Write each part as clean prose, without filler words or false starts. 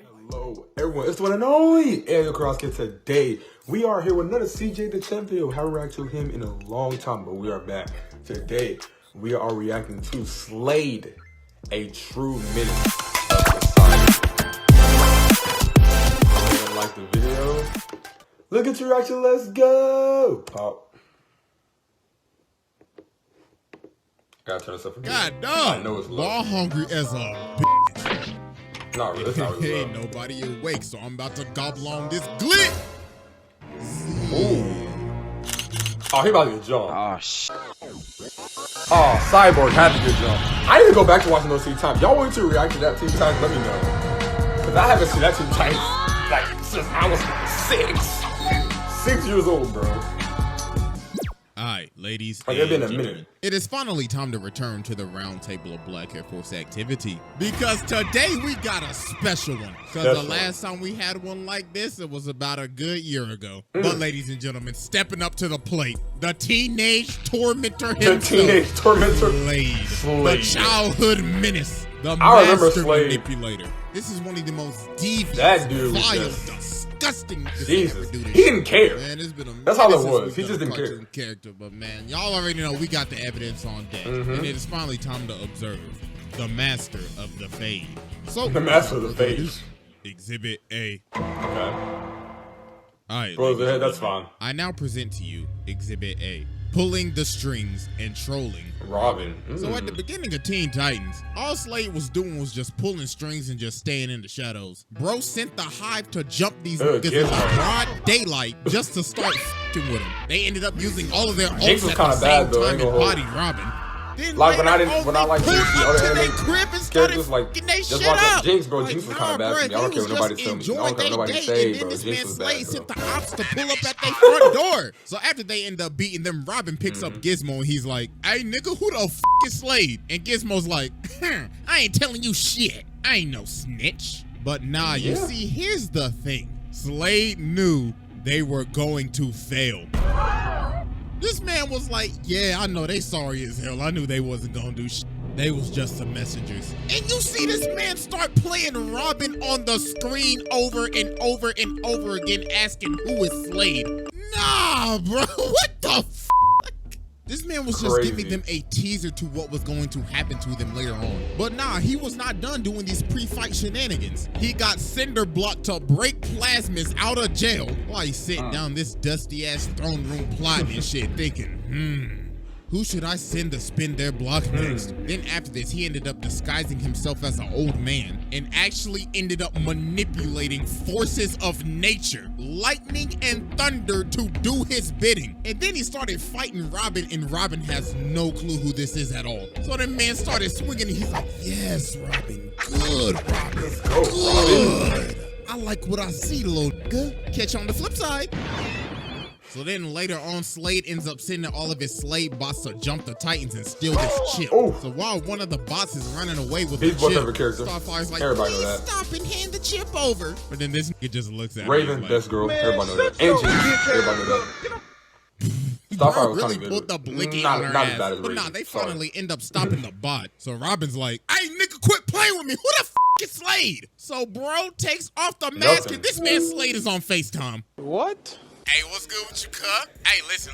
Hello, everyone. It's the one and only A.I.O Caraske. Today, we are here with another CJ dachamp video. Haven't reacted to him in a long time, but we are back. Today, we are reacting to SLADE, a true minute of the saga. If you like the video, look at your reaction. Let's go. Pop. Gotta turn this up again. God, dog. I know it's low. Ball hungry as a Not really. It's not really Ain't low. nobody awake, so I'm about to gobble on this glit. Ooh. Oh, he about to get jumped. Oh, shit. Oh, Cyborg had to get jumped. I need to go back to watching those 2 times. Y'all want to react to that 2 times? Let me know. Because I haven't seen that 2 times like since I was 6 years old, bro. Alright, ladies Like, and it's been a gentlemen, minute. it is finally time to return to the round table of Black Air Force activity. Because today we got a special one. Because the last time we had one like this, it was about a good year ago. But ladies and gentlemen, stepping up to the plate, the teenage tormentor himself. The teenage tormentor. SLADE. The childhood menace. The I remember master SLADE. manipulator. This is one of the most devious, That dude was vile, just- disgusting. Jesus. Do this He didn't care. Man, it's been a That's all it minute was. since He we've just done didn't a care. cartoon character, but man, y'all already know we got the evidence on deck, and it is finally time to observe the master of the fade. So The master of the fade. Exhibit A. Okay. All right, Bro, ladies and that's gentlemen, fine. I now present to you Exhibit A. Pulling the strings and trolling. Robin. So at the beginning of Teen Titans, all SLADE was doing was just pulling strings and just staying in the shadows. Bro sent the Hive to jump these niggas in broad daylight just to start f***ing with them. They ended up using all of their Jinx ults was at kinda the bad, same though, time ain't and gonna hold. bodied Robin. Then Like, when I later didn't- when I on, liked they to pulled see up other to their anime crib and started characters, like, f***ing they just shit watching up. Jinx, bro. Like, Jinx was kinda nah, bad for bruh, me. I don't they care was what nobody just tell me. I don't enjoying care what nobody their say, day, and bro. then this Jinx man was SLADE bad, sent bro. the ops to pull up at their front door. So after they end up beating them, Robin picks up Gizmo and he's like, "Hey nigga, who the f is SLADE?" And Gizmo's like, "I ain't telling you shit. I ain't no snitch." But nah, you see, here's the thing. SLADE knew they were going to fail. This man was like, "Yeah, I know they sorry as hell. I knew they wasn't gonna do shit. They was just the messengers." And you see this man start playing Robin on the screen over and over and over again, asking who is SLADE. Nah, bro, what the f? This man was just Crazy. giving them a teaser to what was going to happen to them later on. But nah, he was not done doing these pre-fight shenanigans. He got Cinder Block to break Plasmus out of jail while he's sitting down this dusty-ass throne room plotting and shit, thinking, who should I send to spin their block next? Then after this, he ended up disguising himself as an old man and actually ended up manipulating forces of nature, lightning and thunder, to do his bidding. And then he started fighting Robin, and Robin has no clue who this is at all. So the man started swinging and he's like, "Yes, Robin, good, Robin, good. I like what I see, little nigga." Catch you on the flip side. So then later on, SLADE ends up sending all of his SLADE bots to jump the Titans and steal this chip. So while one of the bots is running away with the chip, Starfire's like, Everybody know "Please that. stop and hand the chip over." But then this nigga just looks at Raven, me best girl. Everybody know that. And Jinx. Everybody know that. Starfire Bro was really kind of pulled good. the blicky Not on her as ass. bad as But Raven. nah, they Sorry. finally end up stopping the bot. So Robin's like, "Hey nigga, quit playing with me. Who the f is SLADE?" So bro takes off the mask Nothing. and this man SLADE is on FaceTime. What? Hey, what's good with you, cuz? Hey, listen.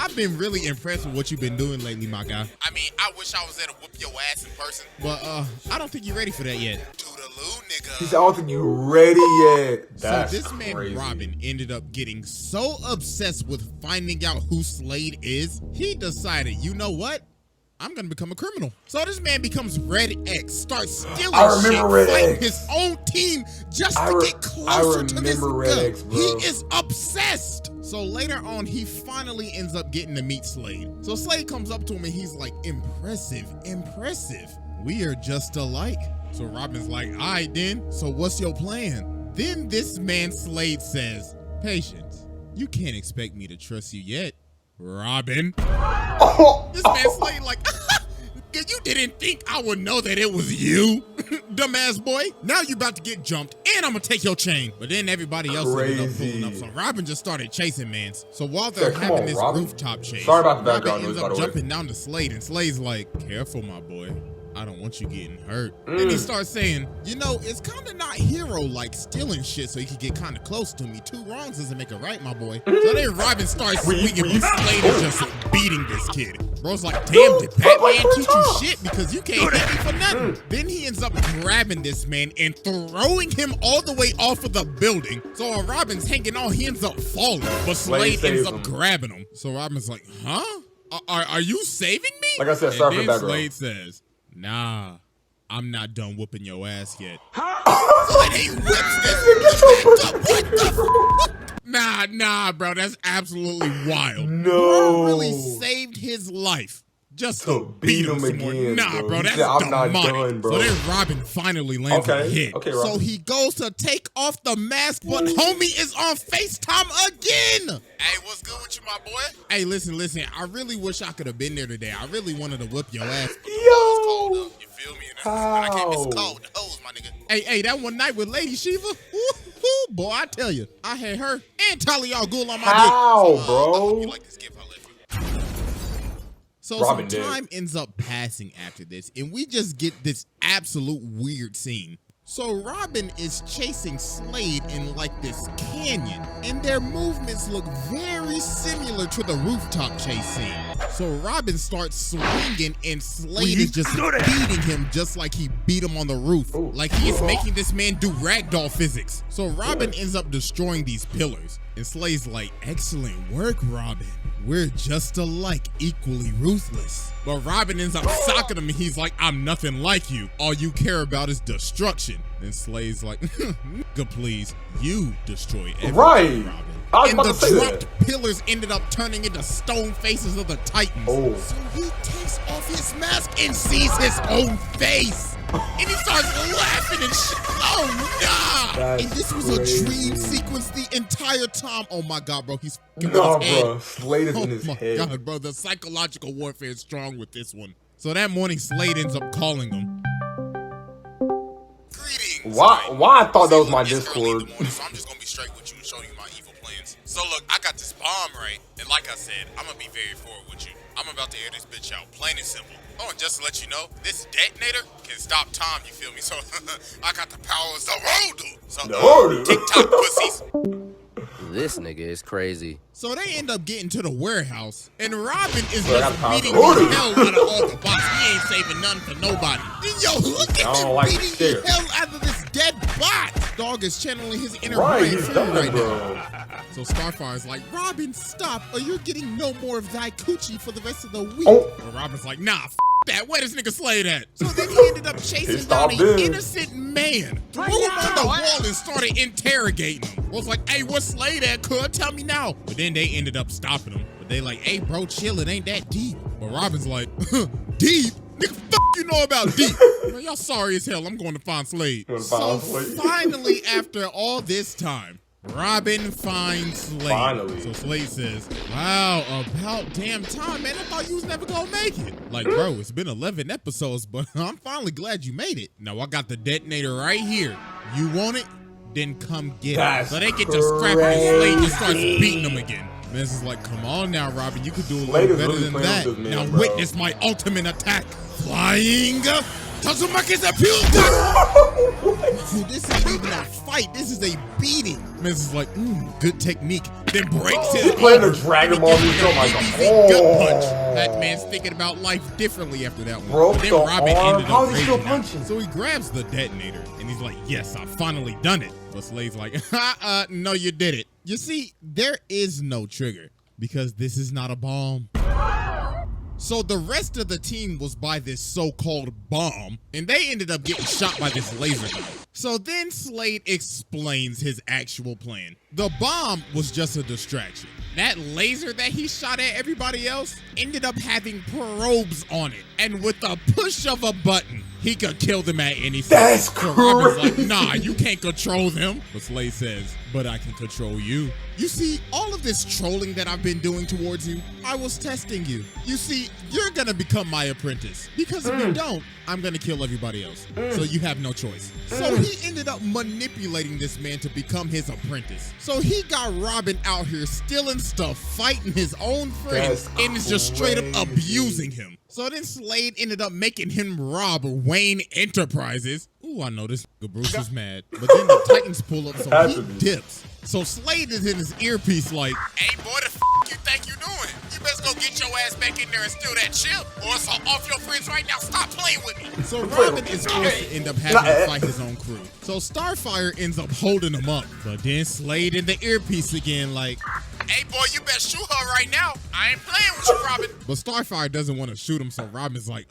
I've been really impressed with what you've been doing lately, my guy. I mean, I wish I was there to whoop your ass in person. But, I don't think you're ready for that yet. Toodaloo, nigga. He said, "I don't think you ready yet." That's so this man, crazy. Robin, ended up getting so obsessed with finding out who SLADE is, he decided, you know what? I'm gonna become a criminal. So this man becomes Red X, starts stealing I remember shit, Red fighting X. his own team just I to re- get I closer to this remember Red nigga. X, bro. He is obsessed. So later on, he finally ends up getting to meet SLADE. So SLADE comes up to him and he's like, impressive. We are just alike. So Robin's like, all right then, so what's your plan? Then this man SLADE says, patience, you can't expect me to trust you yet, Robin. This man SLADE like, you didn't think I would know that it was you, dumbass boy. Now you about to get jumped, and I'm gonna take your chain. But then everybody else ended up pulling up, so Robin just started chasing mans. So while they're having this rooftop chase, Sorry about the background Robin noise, ends by up the way. jumping down to SLADE, and SLADE's like, careful, my boy. I don't want you getting hurt. Then he starts saying, you know, it's kind of not hero-like stealing shit so you can get kind of close to me. 2 wrongs doesn't make a right, my boy. So then Robin starts swinging, but Slade is just beating this kid. Bro's like, damn, did Batman teach you shit because you can't hit me for nothing? Then he ends up grabbing this man and throwing him all the way off of the building. So while Robin's hanging on, he ends up falling, but Slade ends up grabbing him. So Robin's like, huh? Are you saving me? Like I said, sorry for then background. Slade says, nah, I'm not done whooping your ass yet. Huh? So he whips this back up. What the f? Nah, bro, that's absolutely wild. No. Bro really saved his life just to beat him some more. again, Nah, bro, that's said, I'm not demonic. done, bro. So then Robin finally lands a hit. Okay, so he goes to take off the mask, but homie is on FaceTime again. Hey, what's good with you, my boy? Hey, listen, I really wish I could have been there today. I really wanted to whip your ass. But the cold up, you feel me? I can't miss the cold, the hose, my nigga. Hey, that one night with Lady Shiva, boy, I tell you, I had her and Talia al Ghul on my dick. Bro? You like this gift I left you. So Robin some time ends up passing after this, and we just get this absolute weird scene. So Robin is chasing Slade in like this canyon, and their movements look very similar to the rooftop chase scene. So Robin starts swinging, and Slade is just beating him just like he beat him on the roof. Like he is making this man do ragdoll physics. So Robin ends up destroying these pillars, and Slade's like, excellent work, Robin. We're just alike, equally ruthless. But Robin ends up socking him, and he's like, I'm nothing like you. All you care about is destruction. And Slade's like, nigga, please, you destroy everything, Right. Robin. I was And about to say the that. dropped pillars ended up turning into stone faces of the Titans. So he takes off his mask and sees his own face. And he starts laughing and shit. Oh, nah. That's and this was crazy. a dream sequence the entire time. Oh, my God, bro. He's fucking Nah, with his head. bro. Slade is in his Oh, head. my God, bro. The psychological warfare is strong with this one. So that morning, Slade ends up calling him. Greetings. Why I thought that was my It's early in Discord. the morning, so I'm just going to be straight with you and show you my evil plans. So look, I got this bomb, right? And like I said, I'm going to be very forward with you. I'm about to air this bitch out, plain and simple. Oh, and just to let you know, this detonator can stop time, you feel me? So I got the powers of Rodu. So TikTok pussies. This nigga is crazy. So they end up getting to the warehouse, and Robin is Bro, just that's beating the powerful. hell out of all the bots. He ain't saving none for nobody. And yo, look at I don't him like beating this. the hell out of this dead bot. Dog is channeling his inner Right, Brian he's Fury done, right bro. now. So Starfire's like, Robin, stop, or you're getting no more of thy coochie for the rest of the week. But Robin's like, nah, that. Where this nigga Slade at? So then he ended up chasing down an innocent man, threw him on the wall, and started interrogating him. Was like, hey, what's Slade at, cuz? Tell me now. But then they ended up stopping him. But they like, hey, bro, chill, it ain't that deep. But Robin's like, deep? Nigga, you know about deep? Man, y'all sorry as hell. I'm going to find Slade. So finally, after all this time, Robin finds Slade. Finally. So Slade says, wow, about damn time, man. I thought you was never gonna make it. Like, bro, it's been 11 episodes, but I'm finally glad you made it. Now, I got the detonator right here. You want it? Then come get it. So they get to scrapping and Slade just starts beating them again. Man, this is like, come on now, Robin. You could do a little better than that. Now witness my ultimate attack. Flying Tazumaki's appeal. This ain't even a fight. This is a beating. Man, this is like, good technique. Then breaks his playing the Dragon Ball Z. Oh my God. gut punch. That man's thinking about life differently after that one. Broke But then the Robin arm. ended How up is he still raging out. punching? So he grabs the detonator and he's like, yes, I finally done it. But Slade's like, no, you did it. You see, there is no trigger because this is not a bomb. So the rest of the team was by this so-called bomb, and they ended up getting shot by this laser gun. So then Slade explains his actual plan. The bomb was just a distraction. That laser that he shot at everybody else ended up having probes on it, and with the push of a button, he could kill them at any second. That's So Robin's like, crazy. nah, you can't control them. But Slade says, but I can control you. You see, all of this trolling that I've been doing towards you, I was testing you. You see, you're gonna become my apprentice. Because if you don't, I'm gonna kill everybody else. So you have no choice. So he ended up manipulating this man to become his apprentice. So he got Robin out here stealing stuff, fighting his own friends, and is just straight up abusing him. So then Slade ended up making him rob Wayne Enterprises. Ooh, I know this Bruce is mad. But then the Titans pull up, so he dips. So Slade is in his earpiece like, hey boy, the you think you doing? You best go get your ass back in there and steal that chip, or it's off your friends right now. Stop playing with me. So Robin is forced to end up having to fight his own crew. So Starfire ends up holding him up. But then Slade in the earpiece again like, hey boy, you better shoot her right now. I ain't playing with you, Robin. But Starfire doesn't want to shoot him, so Robin's like,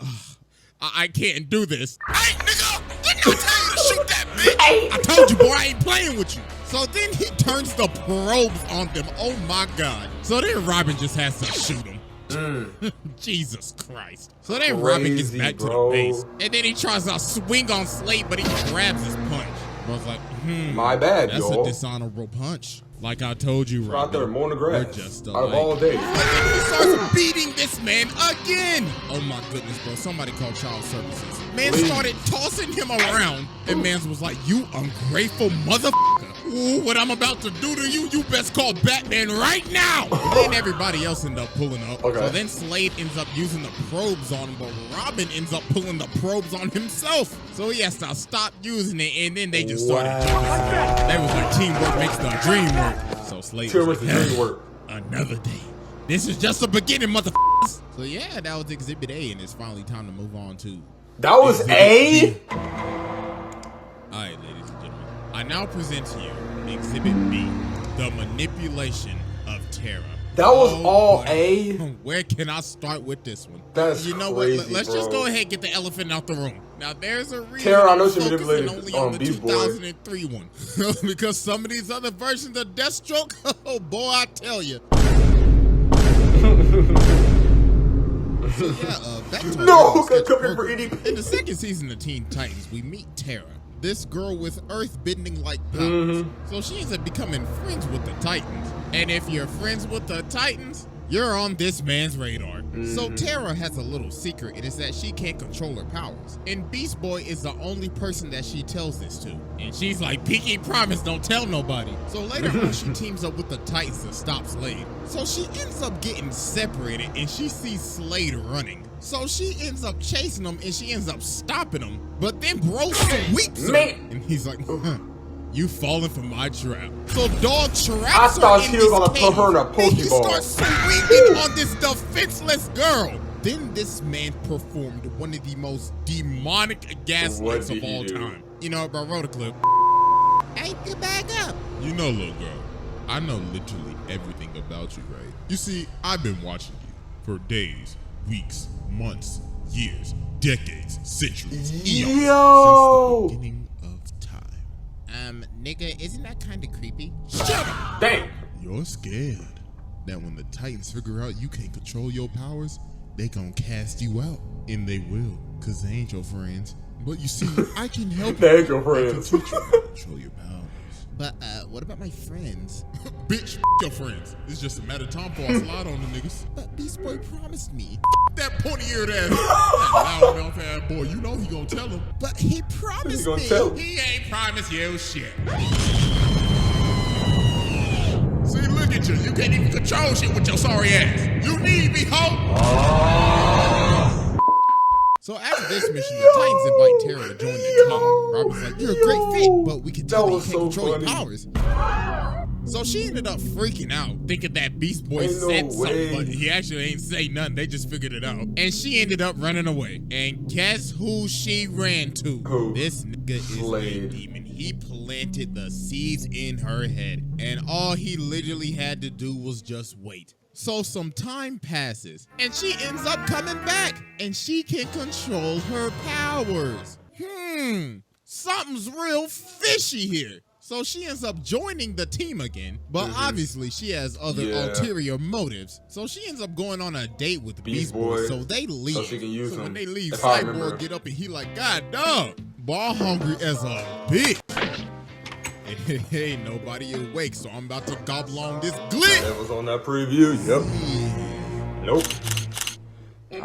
I can't do this. Hey, nigga, didn't I tell you to shoot that bitch? I told you, boy, I ain't playing with you. So then he turns the probes on them. Oh my God. So then Robin just has to shoot him. Jesus Christ. So then Robin gets back to the base. And then he tries to swing on Slade, but he grabs his punch. I was like, my bad, that's a dishonorable punch. Like I told you, Robin. Out there mowing the grass. We're just out of all day. He starts beating this man again. Oh my goodness, bro. Somebody called child services. Man started tossing him around. And man was like, you ungrateful motherfucker. Ooh, what I'm about to do to you, you best call Batman right now. And then everybody else ended up pulling up. So then Slade ends up using the probes on him, but Robin ends up pulling the probes on himself. So he has to stop using it, and then they just started doing They was like, teamwork makes the dream work. So Slade was like, hey, another day. This is just the beginning, motherfuckers. So yeah, that was Exhibit A, and it's finally time to move on to... That was A? Alright, ladies and gentlemen. I now present to you Exhibit B, the manipulation of Terra. That was all A? Where can I start with this one? That's You know crazy, what? Let's bro. just go ahead and get the elephant out the room. Now, there's a reason Terra, I know I'm she focusing manipulated only on the Beast Boy. 2003 one. Because some of these other versions of Deathstroke, oh boy, I tell you. So yeah, back to no, come here for eating. In the second season of Teen Titans, we meet Terra, this girl with earth-bending like powers. So she ends up becoming friends with the Titans. And if you're friends with the Titans, you're on this man's radar. So Terra has a little secret. It is that she can't control her powers. And Beast Boy is the only person that she tells this to. And she's like, pinky promise, don't tell nobody. So later on, she teams up with the Titans to stop Slade. So she ends up getting separated and she sees Slade running. So she ends up chasing him and she ends up stopping him. But then bro sweeps her. And he's like, you falling for my trap. So dog traps her in this cave. And he starts swinging on this defenseless girl. Then this man performed one of the most demonic gaslights of all time. You know, bro, roll the clip. Hey, get back up. You know, little girl, I know literally everything about you, right? You see, I've been watching you for days, weeks, months, years, decades, centuries, eons, since the beginning of time. Nigga, isn't that kind of creepy? Shut up! Dang! You're scared that when the Titans figure out you can't control your powers, they gon' cast you out. And they will, cause they ain't your friends. But you see, I can help you. They ain't your friends. I can teach you how to control your powers. But, what about my friends? Bitch, your friends. It's just a matter of time before I slide on the niggas. But Beast Boy promised me. That pointy-eared ass. That loud-mouth ass boy, you know he gonna tell him. But he promised me. He ain't promised you shit. See, look at you. You can't even control shit with your sorry ass. You need me, ho. So after this mission, the Titans invite Terra to join the team. Robin's like, you're a great fit, but we can tell you can't control your powers. So she ended up freaking out, thinking that Beast Boy said something, but he actually ain't say nothing. They just figured it out. And she ended up running away. And guess who she ran to? Who? This nigga is a demon. He planted the seeds in her head. And all he literally had to do was just wait. So some time passes, and she ends up coming back, and she can control her powers. Something's real fishy here. So she ends up joining the team again, but obviously she has other ulterior motives. So she ends up going on a date with Beast Boy, so they leave. So she can use him. When they leave, Cyborg get up and he like, God dog, ball hungry as a bitch. Ain't nobody awake, so I'm about to gobble on this glitch. That was on that preview, yep. Nope.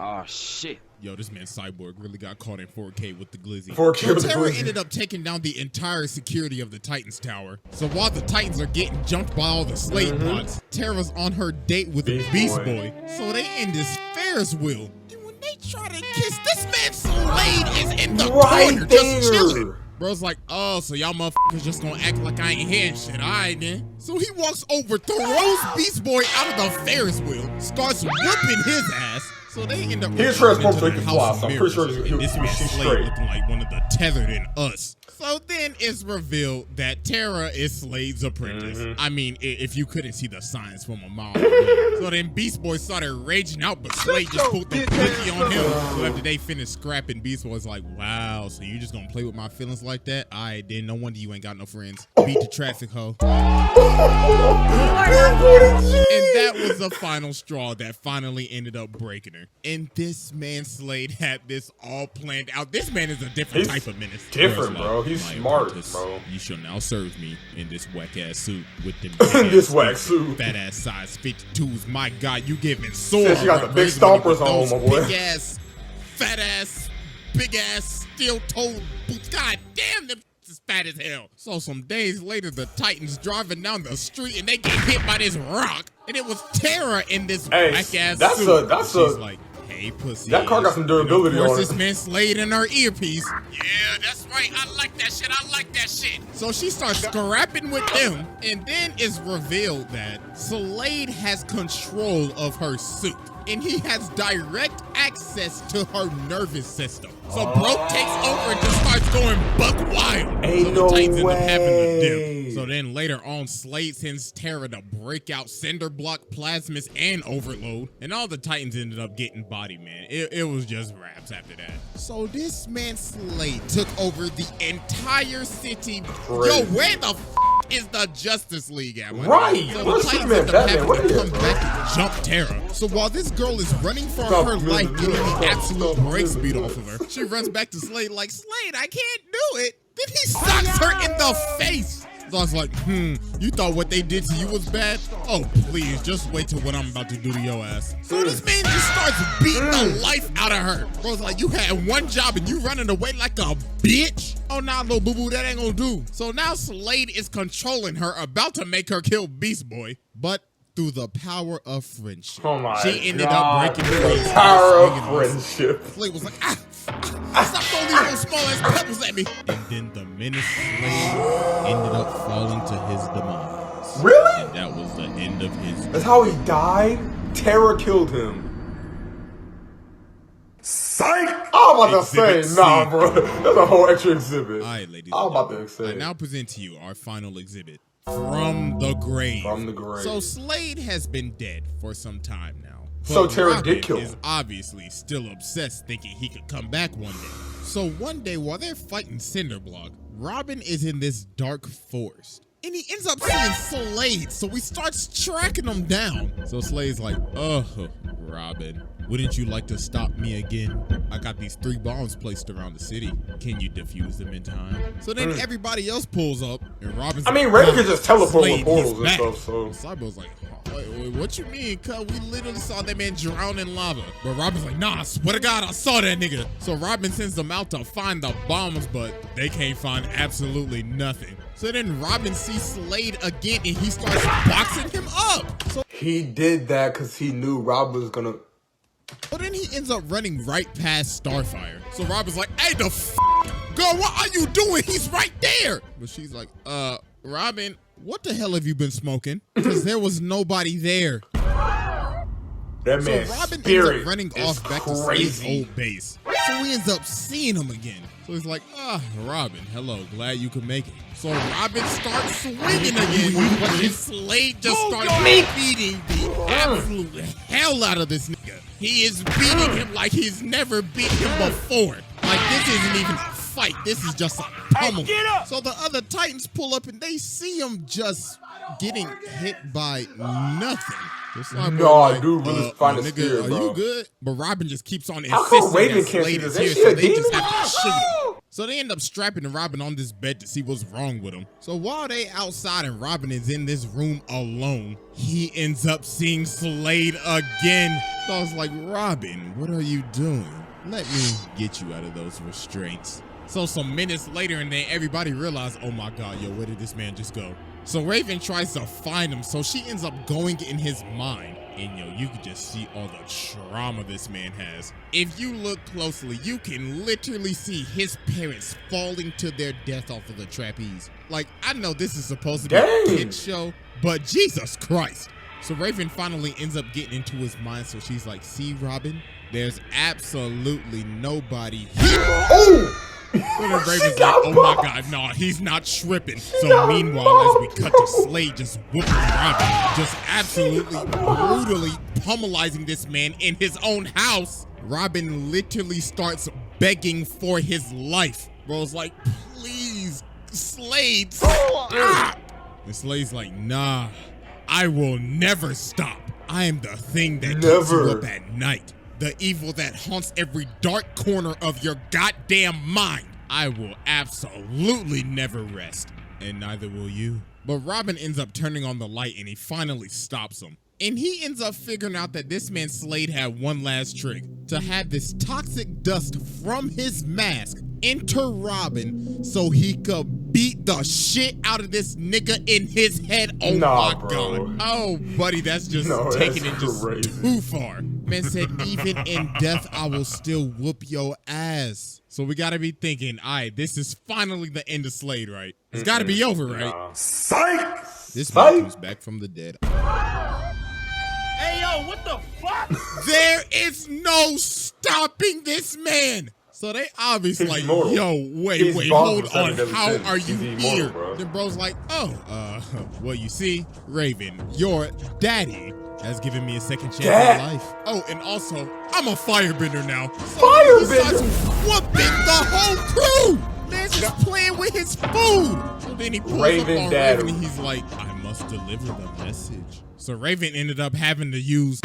Oh shit. Yo, this man Cyborg really got caught in 4K with the glizzy. 4K So with the Terra glizzy. ended up taking down the entire security of the Titans Tower. So while the Titans are getting jumped by all the SLADE bots, Terra's on her date with Beast Boy. So they in this Ferris wheel. And when they try to kiss, this man SLADE is in the corner just chilling. Bro's like, oh, so y'all motherfuckers just gonna act like I ain't hearing shit. All right, then. So he walks over, throws Beast Boy out of the Ferris wheel, starts whooping his ass. So they end up He transformed into so he the can House fly, of so I'm pretty sure Mirrors, he and this was man straight. SLADE looking like one of the tethered in us. So then it's revealed that Terra is SLADE's apprentice. I mean, if you couldn't see the signs from a mile away. So then Beast Boy started raging out, but SLADE just pulled the cookie on him. So after they finished scrapping, Beast Boy's like, wow, so you just gonna play with my feelings like that? All right, then no wonder you ain't got no friends. Beat the traffic, hoe. And that was the final straw that finally ended up breaking her. And this man SLADE had this all planned out. This man is a different type of menace. Different, bro. He's "My smart, apprentice, bro. You shall now serve me in this whack ass suit with them This whack suit. fat ass size 52s. My God, you giving sore. Says she got the big stompers on, my boy. Big ass, fat ass, big ass, steel toed boots. God damn, them is fat as hell. So some days later, the Titans driving down the street and they get hit by this rock, and it was Terra in this whack ass suit. She's like, hey, pussy. That car got some durability on on this it. man SLADE in her earpiece. Yeah, that's right. I like that shit. I like that shit. So she starts scrapping with them, and then it's revealed that SLADE has control of her suit, and he has direct access to her nervous system. So bro takes over and just starts going buck wild. Ain't so the no Titans end up having to dip. way. So then later on, SLADE sends Terra to break out Cinder Block, Plasmus, and Overload. And all the Titans ended up getting body, man. It was just raps after that. So this man SLADE took over the entire city. Crazy. Yo, where the is the Justice League at? Right. So Where's the Titans Superman, end up Batman? having What to is come it, back and jump Terra. So while this girl is running for Stop, her life, getting the stop, absolute stop, break stop, speed stop. off of her, she runs back to SLADE like, SLADE, I can't do it. Then he socks her in the face. So I was like, you thought what they did to you was bad? Oh, please, just wait till what I'm about to do to your ass. So this man just starts beating the life out of her. Bro's like, you had one job and you running away like a bitch? Oh, nah, little boo-boo, that ain't gonna do. So now SLADE is controlling her, about to make her kill Beast Boy. But through the power of friendship, Oh my she ended God. up breaking free. The power of Swinging on friendship. SLADE was like, stop throwing these little small ass pebbles at me. And then the menace SLADE ended up falling to his demise. Really? And that was the end of his. That's how he died? Terra killed him. Psych! I'm about to Exhibit say, C. nah, bro. That's a whole extra exhibit. All right, ladies. I'm and about to gentlemen, say. I now present to you our final exhibit. From the grave. From the grave. So SLADE has been dead for some time now. So But Terra Robin did kill him. is obviously still obsessed, thinking he could come back one day. So one day while they're fighting Cinderblock, Robin is in this dark forest. And he ends up seeing SLADE, so he starts tracking him down. So SLADE's like, Robin, wouldn't you like to stop me again? I got these 3 bombs placed around the city. Can you defuse them in time? So then everybody else pulls up, and Robin's I mean, like, Raven could just teleport with SLADE, portals he's and back. stuff, so. Cyborg's like, wait, what you mean, cuz? We literally saw that man drown in lava. But Robin's like, nah, I swear to God, I saw that nigga. So Robin sends them out to find the bombs, but they can't find absolutely nothing. So then Robin sees SLADE again, and he starts boxing him up. So He did that because he knew Rob was gonna. But then he ends up running right past Starfire. So Robin's like, hey, the girl, what are you doing? He's right there. But she's like, Robin, what the hell have you been smoking? Because there was nobody there. That So man's Robin ends spirit up running is off back to crazy. SLADE's old base. So he ends up seeing him again. So he's like, Robin, hello, glad you could make it. So Robin starts swinging again. And SLADE just starts beating the absolute hell out of this nigga. He is beating him like he's never beat him before. Like, this isn't even a fight. This is just a pummel. So the other Titans pull up and they see him just getting hit by nothing. No, dude really find his nigga, spirit, are bro. you good? But Robin just keeps on How come insisting Raven that can't SLADE see is this? here, Ain't she so a they just demon? have to shoot him. So they end up strapping Robin on this bed to see what's wrong with him. So while they outside and Robin is in this room alone, he ends up seeing Slade again. So I was like, Robin, what are you doing? Let me get you out of those restraints. So some minutes later, and then everybody realized, oh my God, yo, where did this man just go? So Raven tries to find him, so she ends up going in his mind. And yo, you can just see all the trauma this man has. If you look closely, you can literally see his parents falling to their death off of the trapeze. Like, I know this is supposed to be a kid's show, but Jesus Christ. So Raven finally ends up getting into his mind, so she's like, see, Robin, there's absolutely nobody here. Oh! So then Raven's like, oh my God, no, he's not tripping. So meanwhile, as we cut to Slade just whooping Robin, just absolutely brutally pummelizing this man in his own house, Robin literally starts begging for his life. Bro's like, please, Slade, stop. And Slade's like, nah, I will never stop. I am the thing that keeps you up at night. The evil that haunts every dark corner of your goddamn mind. I will absolutely never rest, and neither will you. But Robin ends up turning on the light and he finally stops him. And he ends up figuring out that this man Slade had one last trick. To have this toxic dust from his mask enter Robin so he could beat the shit out of this nigga in his head. Oh my God. Oh, buddy, that's just taking it just too far. Man said, even in death, I will still whoop your ass. So we gotta be thinking, all right, this is finally the end of Slade, right? It's gotta be over, right? Psych! This man comes back from the dead. Hey, yo, what the fuck? There is no stopping this man. So they obviously like, yo, wait, hold on. How are you here? Then bro's like, oh, well, you see, Raven, your daddy has given me a second chance at life. Oh, and also, I'm a firebender now. So he starts whooping the whole crew. Man's just playing with his food. So then he pulls up on Raven and he's like, I must deliver the message. So Raven ended up having to use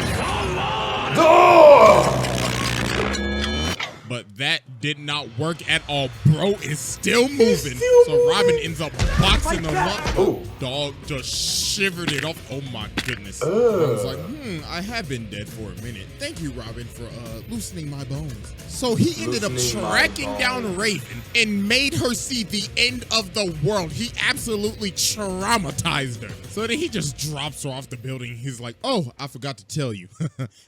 but that did not work at all. Bro is still moving. So Robin ends up boxing him up. Oh. Dog just shivered it off. Oh my goodness. I was like, I have been dead for a minute. Thank you, Robin, for loosening my bones. So he ended up tracking down Raven and made her see the end of the world. He absolutely traumatized her. So then he just drops her off the building. He's like, oh, I forgot to tell you.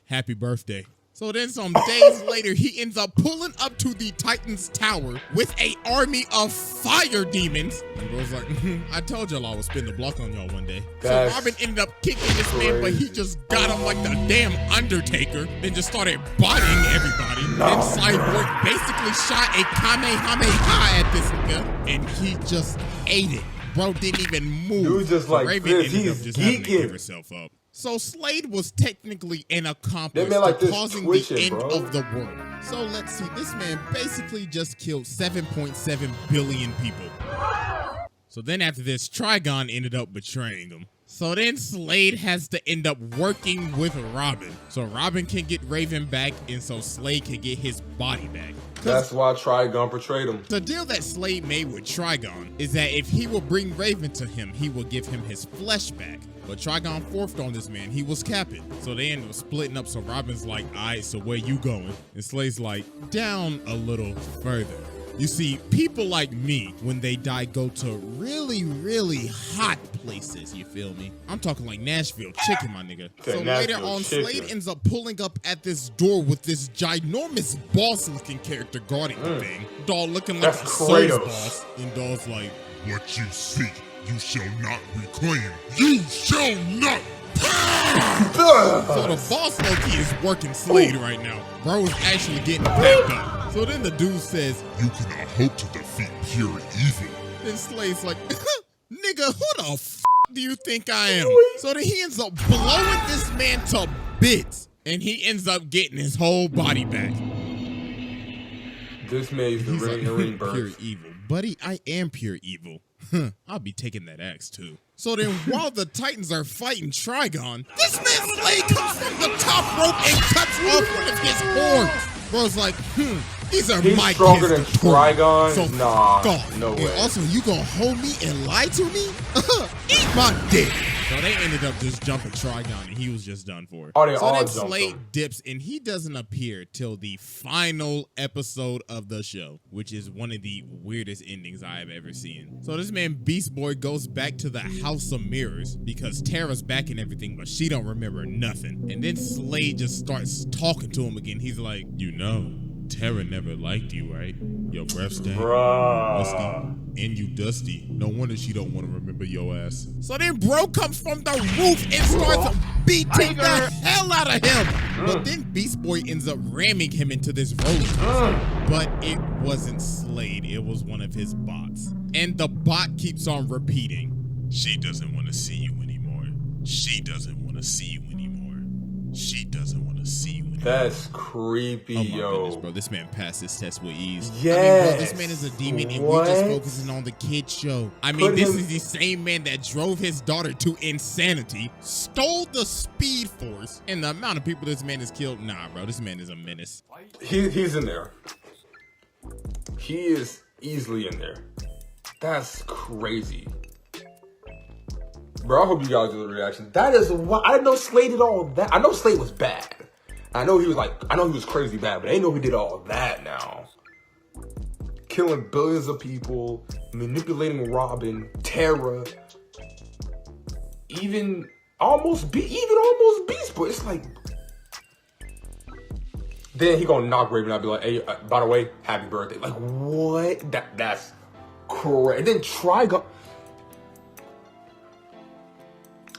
Happy birthday. So then some days later, he ends up pulling up to the Titan's tower with an army of fire demons. And bro's like, I told y'all I would spin the block on y'all one day. So Robin ended up kicking this man, but he just got him like the damn Undertaker. Then just started bodying everybody. Then Cyborg basically shot a Kamehameha at this nigga, and he just ate it. Bro didn't even move. Dude just like Raven ended up just having to give herself up. So Slade was technically an accomplice to causing the end of the world. So let's see, this man basically just killed 7.7 billion people. So then after this, Trigon ended up betraying him. So then Slade has to end up working with Robin. So Robin can get Raven back, and so Slade can get his body back. That's why Trigon betrayed him. The deal that Slade made with Trigon is that if he will bring Raven to him, he will give him his flesh back. But Trigon forfed on this man. He was capping. So they ended up splitting up. So Robin's like, all right, so where you going? And Slade's like, down a little further. You see, people like me, when they die, go to really, really hot places, you feel me? I'm talking like Nashville chicken, my nigga. So later on, Slade ends up pulling up at this door with this ginormous boss-looking character guarding the thing. Dog looking like a Souls boss. And Dog's like, what you seek, you shall not reclaim. You shall not. So the boss low-key is working Slade right now. Bro is actually getting packed up. So then the dude says, you cannot hope to defeat pure evil. Then Slade's like, nigga, who the f do you think I am? So then he ends up blowing this man to bits, and he ends up getting his whole body back. This makes the ring pure evil. Buddy, I am pure evil. I'll be taking that axe too. So then while the Titans are fighting Trigon, this man Slade comes from the top rope and cuts off one of his horns. Bro's like, these are He's my stronger kids. than Trigon? So Nah, fuck off. no And way. also, you gonna hold me and lie to me? Eat my dick. So they ended up just jumping Trigon, and he was just done for. Oh, they so all then jumped Slade him. dips, and he doesn't appear till the final episode of the show, which is one of the weirdest endings I have ever seen. So this man Beast Boy goes back to the House of Mirrors because Tara's back and everything, but she don't remember nothing. And then Slade just starts talking to him again. He's like, you know, Tara never liked you, right? Your breath stank, musty, and you dusty. No wonder she don't want to remember your ass. So then bro comes from the roof and starts beating the hell out of him. But then Beast Boy ends up ramming him into this roller coaster. But it wasn't Slade, it was one of his bots. And the bot keeps on repeating, she doesn't want to see you anymore. She doesn't want to see you anymore. She doesn't want to see you anymore. That's creepy, Oh my yo. goodness, bro. This man passed his test with ease. Yes. I mean, bro, this man is a demon and we're just What? focusing on the kid show. I mean, Put this him- is the same man that drove his daughter to insanity, stole the Speed Force, and the amount of people this man has killed. Nah, bro, this man is a menace. He's in there. He is easily in there. That's crazy. Bro, I hope you guys do the reaction. That is why I didn't know Slade did all that. I know Slade was bad. I know he was crazy bad, but I didn't know he did all that now. Killing billions of people, manipulating Robin, Tara, even almost Beast Boy. It's like, then he gonna knock Raven out and be like, hey, by the way, happy birthday. Like, what? That's crazy. And then Trigon.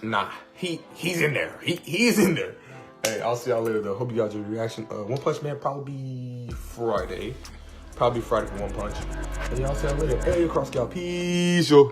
Nah, he's in there. He's in there. Hey, I'll see y'all later though. Hope you guys enjoyed the reaction. One Punch Man probably be Friday. Probably Friday for One Punch. And y'all see y'all later. Hey, AIO Caraske, peace, yo.